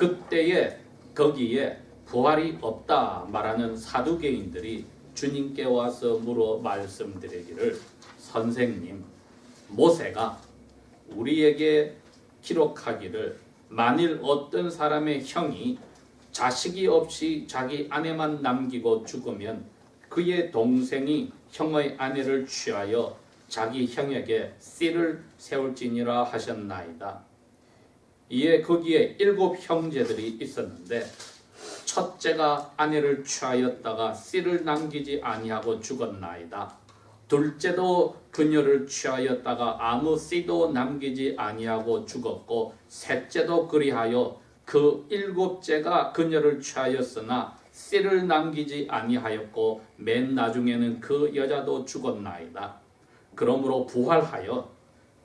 그때에 거기에 부활이 없다 말하는 사두개인들이 주님께 와서 물어 말씀드리기를, 선생님, 모세가 우리에게 기록하기를 만일 어떤 사람의 형이 자식이 없이 자기 아내만 남기고 죽으면 그의 동생이 형의 아내를 취하여 자기 형에게 씨를 세울지니라 하셨나이다. 이에 거기에 7 형제들이 있었는데 첫째가 아내를 취하였다가 씨를 남기지 아니하고 죽었나이다. 둘째도 그녀를 취하였다가 아무 씨도 남기지 아니하고 죽었고, 셋째도 그리하여 그 7째가 그녀를 취하였으나 씨를 남기지 아니하였고, 맨 나중에는 그 여자도 죽었나이다. 그러므로 부활하여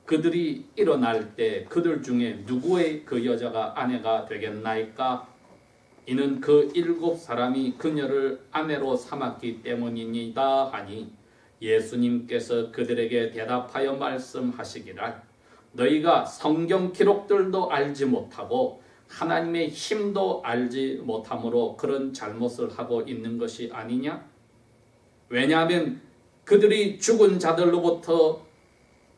그들이 일어날 때 그들 중에 누구의 그 여자가 아내가 되겠나이까? 이는 그 7 사람이 그녀를 아내로 삼았기 때문이니이다 하니, 예수님께서 그들에게 대답하여 말씀하시기를, 너희가 성경 기록들도 알지 못하고 하나님의 힘도 알지 못함으로 그런 잘못을 하고 있는 것이 아니냐? 왜냐하면 그들이 죽은 자들로부터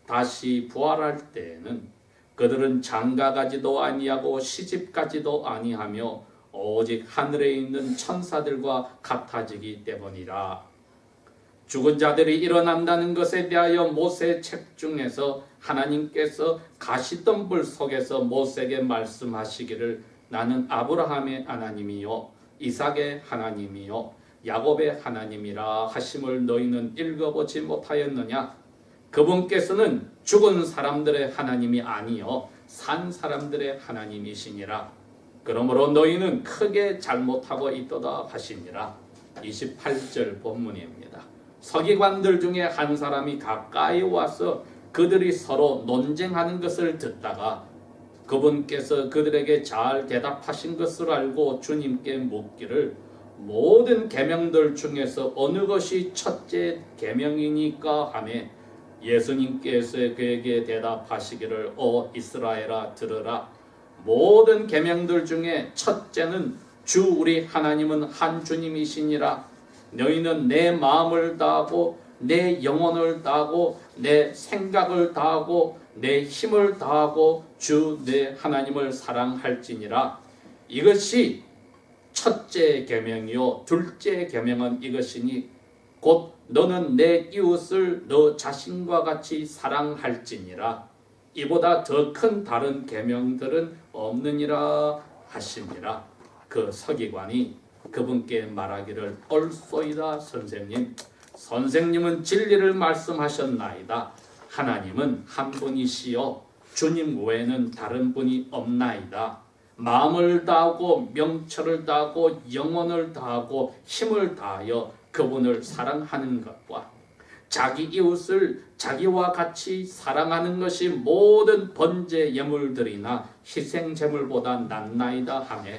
다시 부활할 때에는 그들은 장가가지도 아니하고 시집가지도 아니하며 오직 하늘에 있는 천사들과 같아지기 때문이라. 죽은 자들이 일어난다는 것에 대하여 모세 책 중에서 하나님께서 가시덤불 속에서 모세에게 말씀하시기를, 나는 아브라함의 하나님이요 이삭의 하나님이요 야곱의 하나님이라 하심을 너희는 읽어보지 못하였느냐? 그분께서는 죽은 사람들의 하나님이 아니요 산 사람들의 하나님이시니라. 그러므로 너희는 크게 잘못하고 있도다 하시니라. 28절 본문입니다. 서기관들 중에 한 사람이 가까이 와서 그들이 서로 논쟁하는 것을 듣다가 그분께서 그들에게 잘 대답하신 것을 알고 주님께 묻기를, 모든 계명들 중에서 어느 것이 첫째 계명이니까 하며, 예수님께서 그에게 대답하시기를, 오 이스라엘아 들으라. 모든 계명들 중에 첫째는 주 우리 하나님은 한 주님이시니라. 너희는 내 마음을 다하고 내 영혼을 다하고 내 생각을 다하고 내 힘을 다하고 주 내 하나님을 사랑할지니라. 이것이 첫째 계명이요 둘째 계명은 이것이니 곧 너는 내 이웃을 너 자신과 같이 사랑할지니라. 이보다 더 큰 다른 계명들은 없느니라 하시니라. 그 서기관이 그분께 말하기를, 옳소이다 선생님. 선생님은 진리를 말씀하셨나이다. 하나님은 한 분이시요 주님 외에는 다른 분이 없나이다. 마음을 다하고 명철을 다하고 영혼을 다하고 힘을 다하여 그분을 사랑하는 것과 자기 이웃을 자기와 같이 사랑하는 것이 모든 번제 예물들이나 희생 제물보다 낫나이다 하며,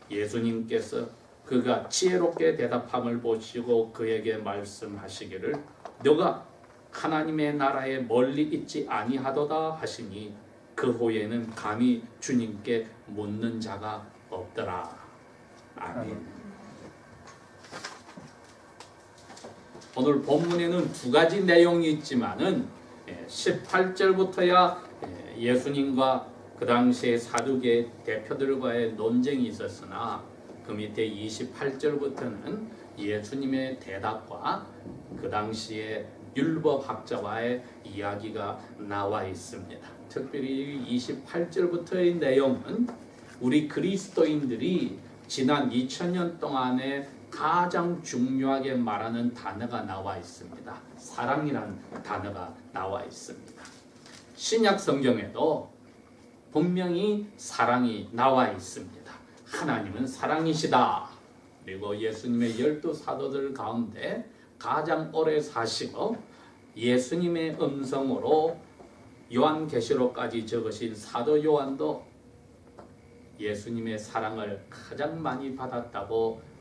예수님께서 그가 지혜롭게 대답함을 보시고 그에게 말씀하시기를, 너가 하나님의 나라에 멀리 있지 아니하도다 하시니, 그 후에는 감히 주님께 묻는 자가 없더라. 아멘. 오늘 본문에는 2가지 내용이 있지만은 18절부터야 예수님과 그 당시의 사두개 대표들과의 논쟁이 있었으나, 그 밑에 28절부터는 예수님의 대답과 그 당시의 율법학자와의 이야기가 나와 있습니다. 특별히 28절부터의 내용은 우리 그리스도인들이 지난 2000년 동안에 가장 중요하게 말하는 단어가 나와 있습니다. 사랑이라는 단어가 나와 있습니다. 신약 성경에도 분명히 사랑이 나와 있습니다. 하나님은 사랑이시다. 그리고 예수님의 12 사도들 가운데 가장 오래 사시고 예수님의 음성으로 요한계시록까지 적으신 사도 요한도 예수님의 사랑을 가장 많이 받았다고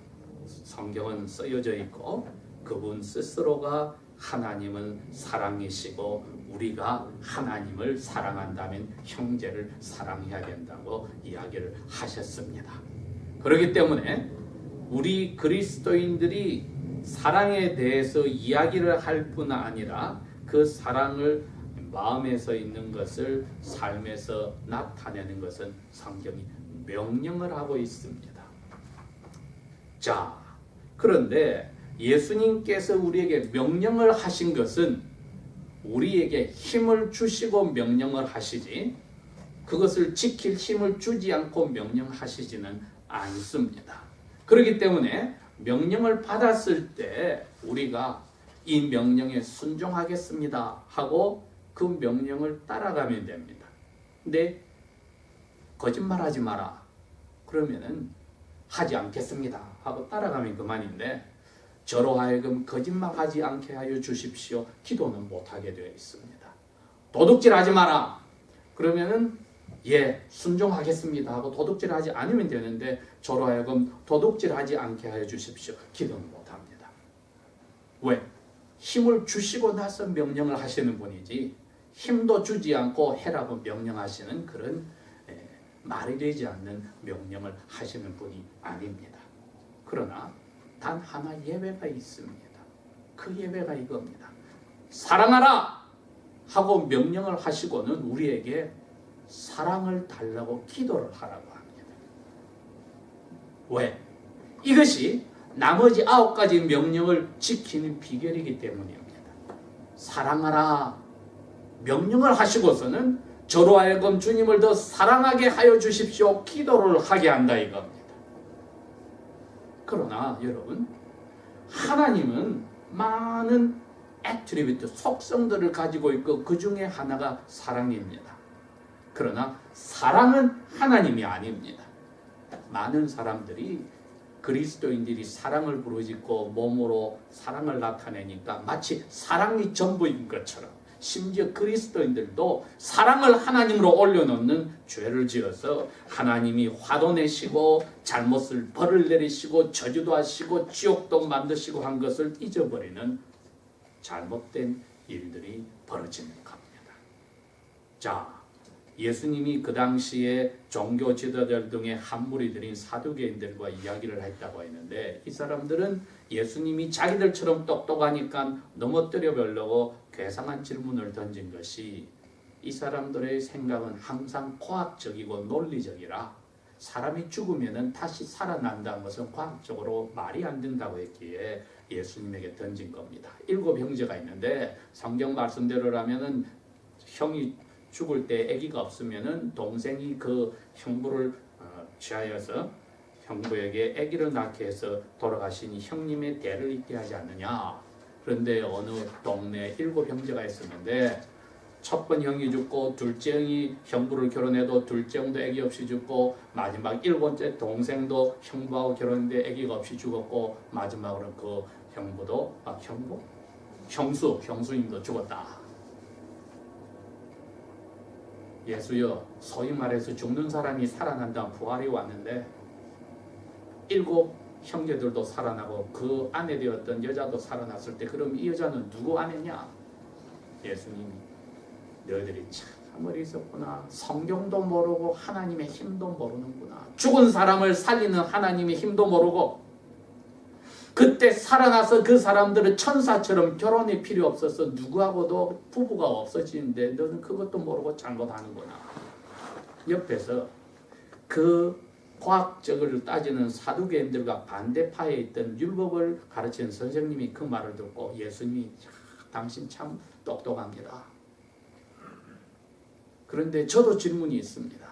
성경은 쓰여져 있고, 그분 스스로가 하나님은 사랑이시고 우리가 하나님을 사랑한다면 형제를 사랑해야 된다고 이야기를 하셨습니다. 그렇기 때문에 우리 그리스도인들이 사랑에 대해서 이야기를 할 뿐 아니라 그 사랑을 마음에서 있는 것을 삶에서 나타내는 것은 성경이 명령을 하고 있습니다. 자, 그런데 예수님께서 우리에게 명령을 하신 것은 우리에게 힘을 주시고 명령을 하시지 그것을 지킬 힘을 주지 않고 명령하시지는 않습니다. 그렇기 때문에 명령을 받았을 때 우리가 이 명령에 순종하겠습니다 하고 그 명령을 따라가면 됩니다. 근데 거짓말하지 마라 그러면은 하지 않겠습니다 하고 따라가면 그만인데 저로 하여금 거짓말하지 않게 하여 주십시오 기도는 못하게 되어 있습니다. 도둑질하지 마라 그러면은 예 순종하겠습니다 하고 도둑질하지 않으면 되는데 저로 하여금 도둑질하지 않게 하여 주십시오 기도는 못합니다. 왜? 힘을 주시고 나서 명령을 하시는 분이지 힘도 주지 않고 해라고 명령하시는 그런 말이 되지 않는 명령을 하시는 분이 아닙니다. 그러나 단 하나 예외가 있습니다. 그 예외가 이겁니다. 사랑하라 하고 명령을 하시고는 우리에게 사랑을 달라고 기도를 하라고 합니다. 왜? 이것이 나머지 9가지 명령을 지키는 비결이기 때문입니다. 사랑하라 명령을 하시고서는 저로 하여금 주님을 더 사랑하게 하여 주십시오 기도를 하게 한다 이겁니다. 그러나 여러분 하나님은 많은 애트리뷰트 속성들을 가지고 있고 그 중에 하나가 사랑입니다. 그러나 사랑은 하나님이 아닙니다. 많은 사람들이 그리스도인들이 사랑을 부르짖고 몸으로 사랑을 나타내니까 마치 사랑이 전부인 것처럼 심지어 그리스도인들도 사랑을 하나님으로 올려놓는 죄를 지어서 하나님이 화도 내시고 잘못을 벌을 내리시고 저주도 하시고 지옥도 만드시고 한 것을 잊어버리는 잘못된 일들이 벌어지는 겁니다. 자, 예수님이 그 당시에 종교 지도자들 등의 한 무리들인 사두개인들과 이야기를 했다고 했는데 이 사람들은 예수님이 자기들처럼 똑똑하니까 넘어뜨려 보려고 괴상한 질문을 던진 것이 이 사람들의 생각은 항상 과학적이고 논리적이라 사람이 죽으면 다시 살아난다는 것은 과학적으로 말이 안 된다고 했기에 예수님에게 던진 겁니다. 7 형제가 있는데 성경 말씀대로라면은 형이 죽을 때 아기가 없으면은 동생이 그 형부를 취하여서 형부에게 아기를 낳게 해서 돌아가신 형님의 대를 잇게 하지 않느냐. 그런데 어느 동네에 7 형제가 있었는데 첫 번 형이 죽고 둘째 형이 형부를 결혼해도 둘째 형도 아기 없이 죽고 마지막 7번째 동생도 형부하고 결혼했는데 아기가 없이 죽었고 마지막으로 그 형부도 형수님도 죽었다. 예수여 소위 말해서 죽는 사람이 살아난다는 부활이 왔는데 7 형제들도 살아나고 그 아내 되었던 여자도 살아났을 때 그럼 이 여자는 누구 아내냐? 예수님이 너희들이 참 어리석구나. 성경도 모르고 하나님의 힘도 모르는구나. 죽은 사람을 살리는 하나님의 힘도 모르고 그때 살아나서 그 사람들은 천사처럼 결혼이 필요 없어서 누구하고도 부부가 없어지는데 너는 그것도 모르고 잘못하는구나. 옆에서 그 과학적으로 따지는 사두개인들과 반대파에 있던 율법을 가르치는 선생님이 그 말을 듣고 예수님이 당신 참 똑똑합니다. 그런데 저도 질문이 있습니다.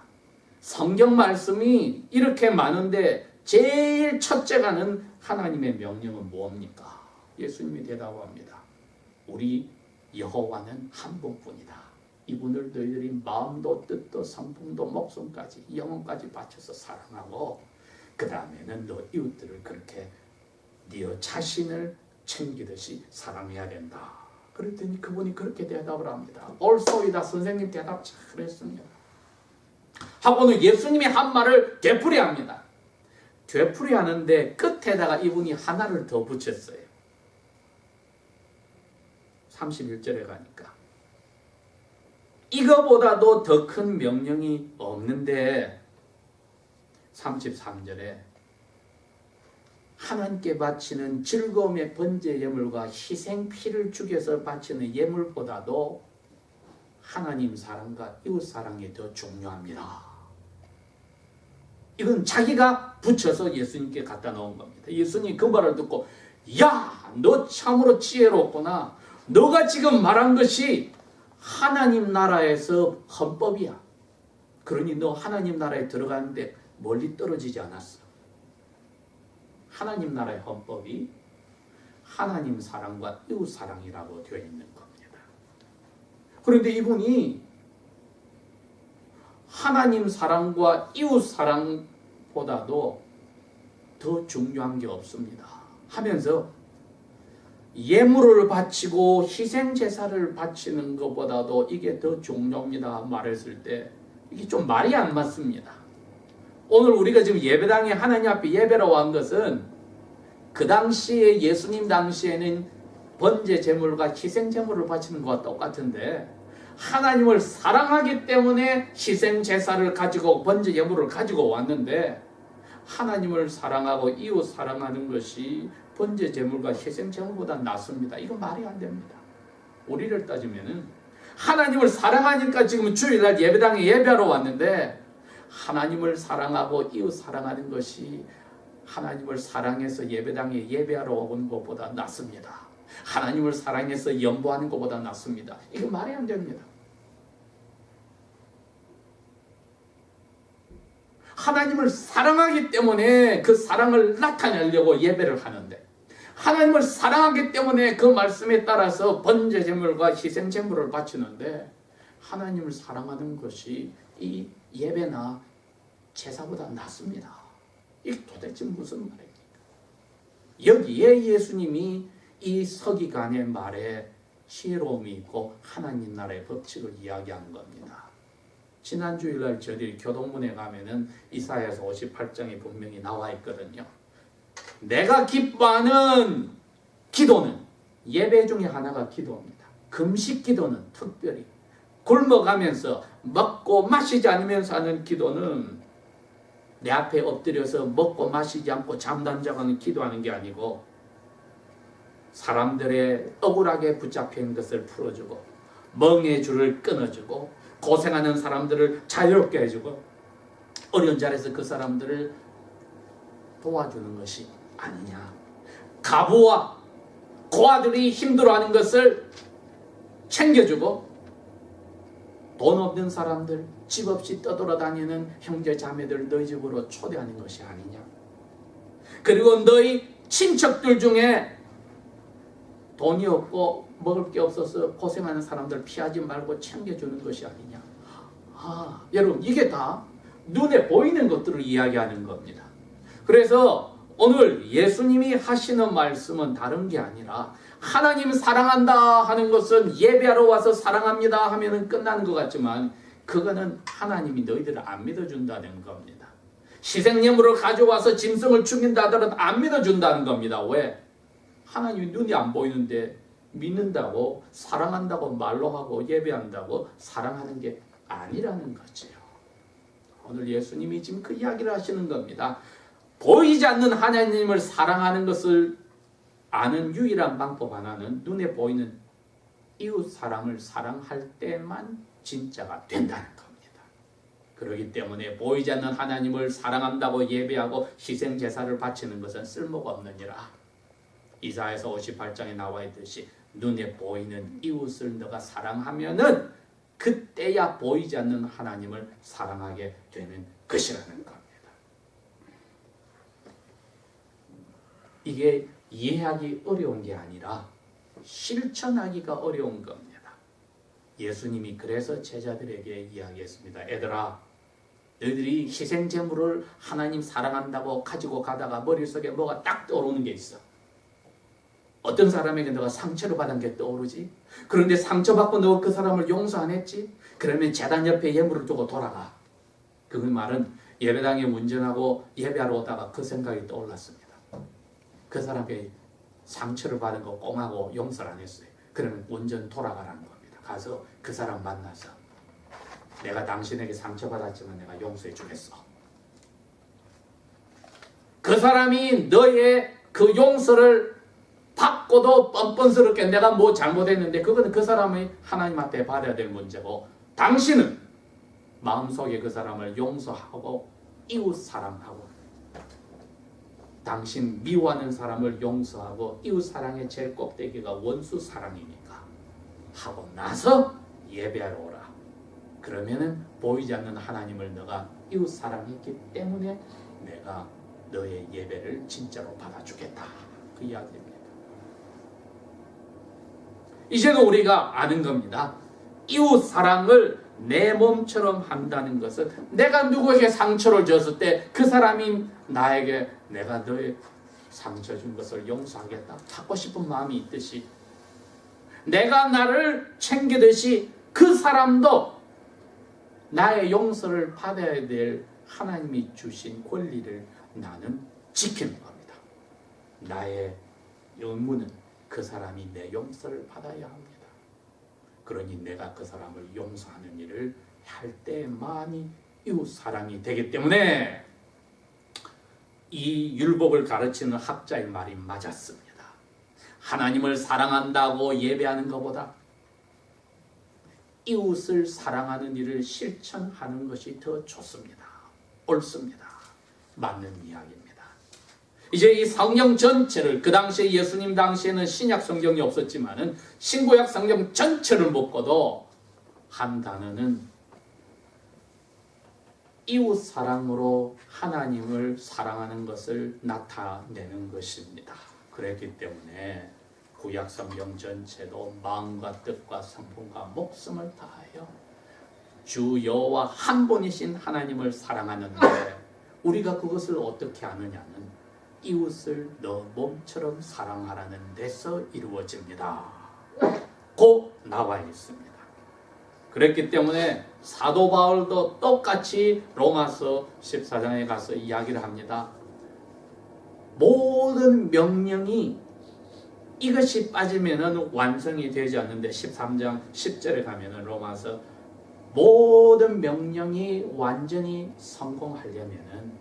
성경 말씀이 이렇게 많은데 제일 첫째가는 하나님의 명령은 뭡니까? 예수님이 대답합니다. 우리 여호와는 한 분뿐이다. 이분을 너희들이 마음도 뜻도 성품도 목숨까지 영혼까지 바쳐서 사랑하고 그 다음에는 너 이웃들을 그렇게 네 자신을 챙기듯이 사랑해야 된다. 그랬더니 그분이 그렇게 대답을 합니다. 옳소이다. 선생님 대답 잘했습니다. 하고는 예수님이 한 말을 되풀이합니다. 되풀이하는데 끝에다가 이분이 하나를 더 붙였어요. 31절에 가니까 이거보다도 더 큰 명령이 없는데 33절에 하나님께 바치는 즐거움의 번제 예물과 희생 피를 죽여서 바치는 예물보다도 하나님 사랑과 이웃 사랑이 더 중요합니다. 이건 자기가 붙여서 예수님께 갖다 놓은 겁니다. 예수님 그 말을 듣고 야, 너 참으로 지혜롭구나. 너가 지금 말한 것이 하나님 나라에서 헌법이야. 그러니 너 하나님 나라에 들어가는데 멀리 떨어지지 않았어. 하나님 나라의 헌법이 하나님 사랑과 이웃 사랑이라고 되어 있는 겁니다. 그런데 이분이 하나님 사랑과 이웃 사랑보다도 더 중요한 게 없습니다 하면서 예물을 바치고 희생 제사를 바치는 것보다도 이게 더 중요합니다 말했을 때 이게 좀 말이 안 맞습니다. 오늘 우리가 지금 예배당에 하나님 앞에 예배로 온 것은 그 당시에 예수님 당시에는 번제 제물과 희생 제물을 바치는 것과 똑같은데 하나님을 사랑하기 때문에 희생 제사를 가지고 번제 예물을 가지고 왔는데 하나님을 사랑하고 이웃 사랑하는 것이 번제 제물과 희생 제물보다 낫습니다. 이건 말이 안 됩니다. 우리를 따지면은 하나님을 사랑하니까 지금 주일날 예배당에 예배하러 왔는데 하나님을 사랑하고 이웃 사랑하는 것이 하나님을 사랑해서 예배당에 예배하러 오는 것보다 낫습니다. 하나님을 사랑해서 연보하는 것보다 낫습니다. 이거 말이 안 됩니다. 하나님을 사랑하기 때문에 그 사랑을 나타내려고 예배를 하는데 하나님을 사랑하기 때문에 그 말씀에 따라서 번제 제물과 희생 제물을 바치는데 하나님을 사랑하는 것이 이 예배나 제사보다 낫습니다. 이게 도대체 무슨 말입니까? 여기에 예수님이 이 서기관의 말에 지혜로움이 있고 하나님 나라의 법칙을 이야기한 겁니다. 지난 주일날 저희들이 교동문에 가면은 이사야서 58장에 분명히 나와 있거든요. 내가 기뻐하는 기도는 예배 중에 하나가 기도입니다. 금식 기도는 특별히 굶어가면서 먹고 마시지 않으면서 하는 기도는 내 앞에 엎드려서 먹고 마시지 않고 잠잠자고 기도하는 게 아니고 사람들의 억울하게 붙잡힌 것을 풀어주고 멍의 줄을 끊어주고 고생하는 사람들을 자유롭게 해주고 어려운 자리에서 그 사람들을 도와주는 것이 아니냐. 가부와 고아들이 힘들어하는 것을 챙겨주고 돈 없는 사람들, 집 없이 떠돌아다니는 형제 자매들 너희 집으로 초대하는 것이 아니냐. 그리고 너희 친척들 중에 돈이 없고 먹을 게 없어서 고생하는 사람들 피하지 말고 챙겨주는 것이 아니냐. 여러분 이게 다 눈에 보이는 것들을 이야기하는 겁니다. 그래서 오늘 예수님이 하시는 말씀은 다른 게 아니라 하나님 사랑한다 하는 것은 예배하러 와서 사랑합니다 하면은 끝나는 것 같지만 그거는 하나님이 너희들을 안 믿어준다는 겁니다. 희생예물을 가져와서 짐승을 죽인다 하더라도 안 믿어준다는 겁니다. 왜? 하나님이 눈이 안 보이는데 믿는다고 사랑한다고 말로 하고 예배한다고 사랑하는 게 아니라는 거죠. 오늘 예수님이 지금 그 이야기를 하시는 겁니다. 보이지 않는 하나님을 사랑하는 것을 아는 유일한 방법 하나는 눈에 보이는 이웃 사랑을 사랑할 때만 진짜가 된다는 겁니다. 그렇기 때문에 보이지 않는 하나님을 사랑한다고 예배하고 희생 제사를 바치는 것은 쓸모가 없느니라. 이사야서 58장에 나와 있듯이 눈에 보이는 이웃을 너가 사랑하면은 그때야 보이지 않는 하나님을 사랑하게 되는 것이라는 겁니다. 이게 이해하기 어려운 게 아니라 실천하기가 어려운 겁니다. 예수님이 그래서 제자들에게 이야기했습니다. 얘들아, 너희들이 희생제물을 하나님 사랑한다고 가지고 가다가 머릿속에 뭐가 딱 떠오르는 게 있어. 어떤 사람에게 너가 상처를 받은 게 떠오르지? 그런데 상처받고 너 그 사람을 용서 안 했지? 그러면 제단 옆에 예물을 두고 돌아가. 그 말은 예배당에 운전하고 예배하러 오다가 그 생각이 떠올랐습니다. 그 사람에게 상처를 받은 거 꽁하고 용서를 안 했어요. 그러면 온전 돌아가라는 겁니다. 가서 그 사람 만나서 내가 당신에게 상처받았지만 내가 용서해 주겠어. 그 사람이 너의 그 용서를 받고도 뻔뻔스럽게 내가 뭐 잘못했는데 그거는 그 사람이 하나님 앞에 받아야 될 문제고, 당신은 마음속에 그 사람을 용서하고 이웃 사랑하고, 당신 미워하는 사람을 용서하고 이웃 사랑의 제일 꼭대기가 원수 사랑이니까 하고 나서 예배하러 오라. 그러면은 보이지 않는 하나님을 너가 이웃 사랑했기 때문에 내가 너의 예배를 진짜로 받아주겠다. 그 이야기입니다. 이제는 우리가 아는 겁니다. 이웃 사랑을 내 몸처럼 한다는 것은 내가 누구에게 상처를 줬을 때 그 사람이 나에게 내가 너의 상처 준 것을 용서하겠다 하고 싶은 마음이 있듯이, 내가 나를 챙기듯이 그 사람도 나의 용서를 받아야 될 하나님이 주신 권리를 나는 지키는 겁니다. 나의 의무는 그 사람이 내 용서를 받아야 합니다. 그러니 내가 그 사람을 용서하는 일을 할 때만이 이웃 사랑이 되기 때문에 이 율법을 가르치는 학자의 말이 맞았습니다. 하나님을 사랑한다고 예배하는 것보다 이웃을 사랑하는 일을 실천하는 것이 더 좋습니다. 옳습니다. 맞는 이야기입니다. 이제 이 성경 전체를, 그 당시에 예수님 당시에는 신약 성경이 없었지만은 신구약 성경 전체를 묶어도 한 단어는 이웃 사랑으로 하나님을 사랑하는 것을 나타내는 것입니다. 그랬기 때문에 구약 성경 전체도 마음과 뜻과 성품과 목숨을 다하여 주 여호와 한 분이신 하나님을 사랑하는데, 우리가 그것을 어떻게 아느냐는 이웃을 너 몸처럼 사랑하라는 데서 이루어집니다. 고 나와 있습니다. 그랬기 때문에 사도 바울도 똑같이 로마서 14장에 가서 이야기를 합니다. 모든 명령이 이것이 빠지면은 완성이 되지 않는데, 13장 10절에 가면은 로마서 모든 명령이 완전히 성공하려면은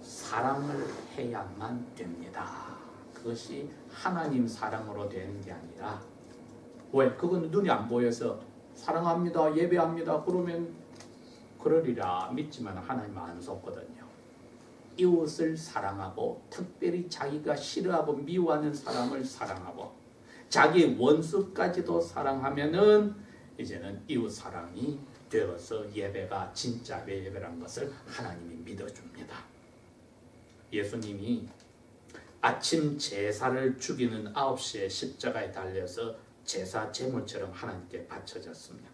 사랑을 해야만 됩니다. 그것이 하나님 사랑으로 되는 게 아니라, 왜? 그건 눈이 안 보여서 사랑합니다, 예배합니다 그러면 그러리라 믿지만 하나님 안 속거든요. 이웃을 사랑하고, 특별히 자기가 싫어하고 미워하는 사람을 사랑하고, 자기 원수까지도 사랑하면은 이제는 이웃 사랑이 되어서 예배가 진짜 예배라는 것을 하나님이 믿어줍니다. 예수님이 아침 제사를 죽이는 9시에 십자가에 달려서 제사 제물처럼 하나님께 바쳐졌습니다.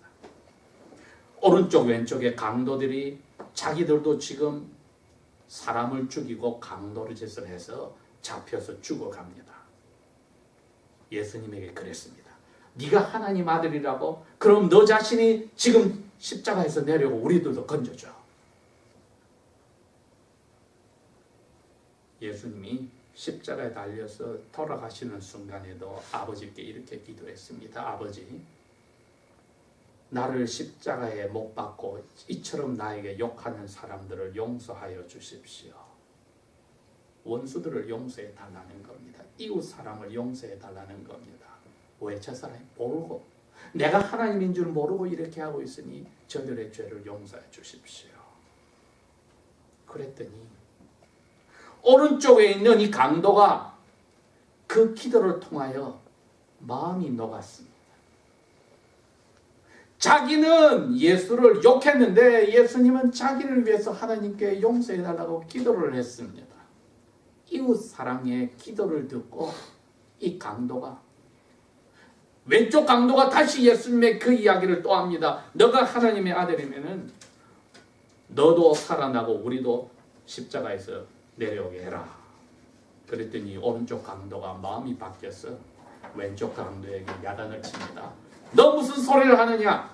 오른쪽 왼쪽에 강도들이 자기들도 지금 사람을 죽이고 강도를 짓을 해서 잡혀서 죽어갑니다. 예수님에게 그랬습니다. 네가 하나님 아들이라고? 그럼 너 자신이 지금 십자가에서 내려오고 우리들도 건져줘. 예수님이 십자가에 달려서 돌아가시는 순간에도 아버지께 이렇게 기도했습니다. 아버지, 나를 십자가에 못 박고 이처럼 나에게 욕하는 사람들을 용서하여 주십시오. 원수들을 용서해 달라는 겁니다. 이웃 사람을 용서해 달라는 겁니다. 왜? 저 사람이 모르고, 내가 하나님인 줄 모르고 이렇게 하고 있으니 저들의 죄를 용서해 주십시오. 그랬더니 오른쪽에 있는 이 강도가 그 기도를 통하여 마음이 녹았습니다. 자기는 예수를 욕했는데 예수님은 자기를 위해서 하나님께 용서해달라고 기도를 했습니다. 이웃 사랑의 기도를 듣고 이 강도가, 왼쪽 강도가 다시 예수님의 그 이야기를 또 합니다. 너가 하나님의 아들이면은 너도 살아나고 우리도 십자가에서 내려오게 해라. 그랬더니 오른쪽 강도가 마음이 바뀌어서 왼쪽 강도에게 야단을 칩니다. 너 무슨 소리를 하느냐?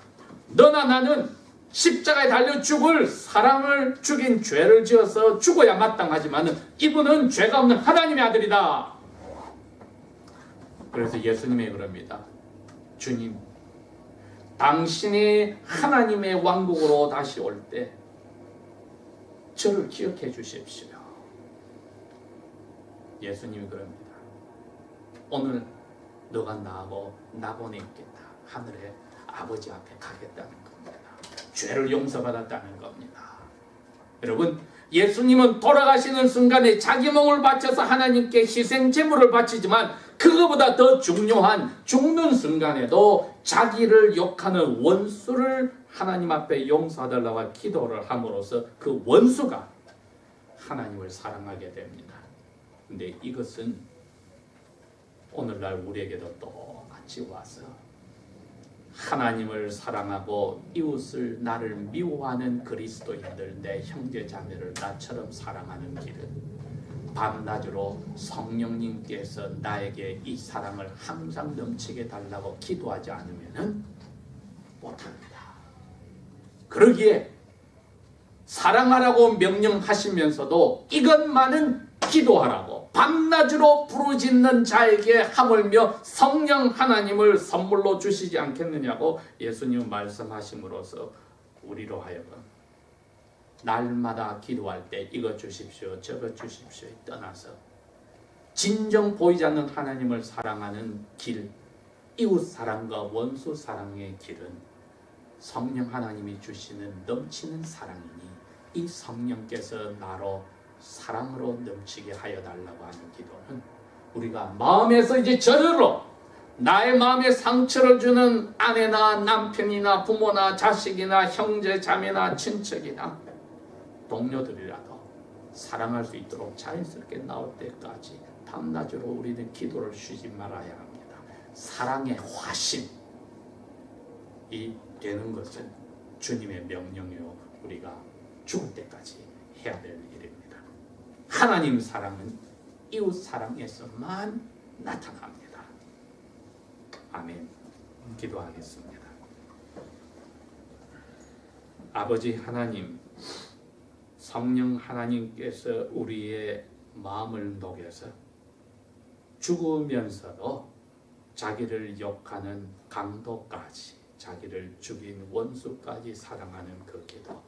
너나 나는 십자가에 달려 죽을 사람을 죽인 죄를 지어서 죽어야 마땅하지만 이분은 죄가 없는 하나님의 아들이다. 그래서 예수님이 그럽니다. 주님, 당신이 하나님의 왕국으로 다시 올 때 저를 기억해 주십시오. 예수님이 그럽니다. 오늘 너가 나하고 낙원에 있겠다. 하늘에 아버지 앞에 가겠다는 겁니다. 죄를 용서받았다는 겁니다. 여러분, 예수님은 돌아가시는 순간에 자기 몸을 바쳐서 하나님께 희생 제물을 바치지만 그거보다 더 중요한 죽는 순간에도 자기를 욕하는 원수를 하나님 앞에 용서하달라고 기도를 함으로써 그 원수가 하나님을 사랑하게 됩니다. 근데 이것은 오늘날 우리에게도 똑같이 와서 하나님을 사랑하고 이웃을 나를 미워하는 그리스도인들, 내 형제 자매를 나처럼 사랑하는 길은 밤낮으로 성령님께서 나에게 이 사랑을 항상 넘치게 달라고 기도하지 않으면 못합니다. 그러기에 사랑하라고 명령하시면서도 이것만은 기도하라고 밤낮으로 부르짖는 자에게 하물며 성령 하나님을 선물로 주시지 않겠느냐고 예수님 말씀하심으로써 우리로 하여금 날마다 기도할 때 이거 주십시오 저거 주십시오 떠나서 진정 보이지 않는 하나님을 사랑하는 길, 이웃 사랑과 원수 사랑의 길은 성령 하나님이 주시는 넘치는 사랑이니 이 성령께서 나로 사랑으로 넘치게 하여 달라고 하는 기도는 우리가 마음에서 이제 저절로 나의 마음에 상처를 주는 아내나 남편이나 부모나 자식이나 형제 자매나 친척이나 동료들이라도 사랑할 수 있도록 자연스럽게 나올 때까지 밤낮으로 우리는 기도를 쉬지 말아야 합니다. 사랑의 화신이 되는 것은 주님의 명령이요 우리가 죽을 때까지 해야 될 일입니다. 하나님 사랑은 이웃 사랑에서만 나타납니다. 아멘. 기도하겠습니다. 아버지 하나님, 성령 하나님께서 우리의 마음을 녹여서 죽으면서도 자기를 욕하는 강도까지, 자기를 죽인 원수까지 사랑하는 그 기도,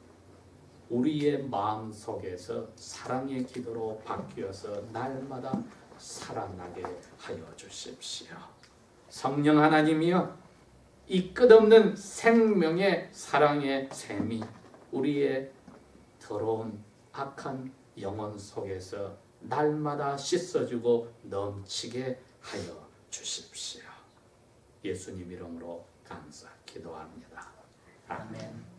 우리의 마음 속에서 사랑의 기도로 바뀌어서 날마다 살아나게 하여 주십시오. 성령 하나님이여, 이 끝없는 생명의 사랑의 샘이 우리의 더러운 악한 영혼 속에서 날마다 씻어주고 넘치게 하여 주십시오. 예수님 이름으로 감사 기도합니다. 아멘.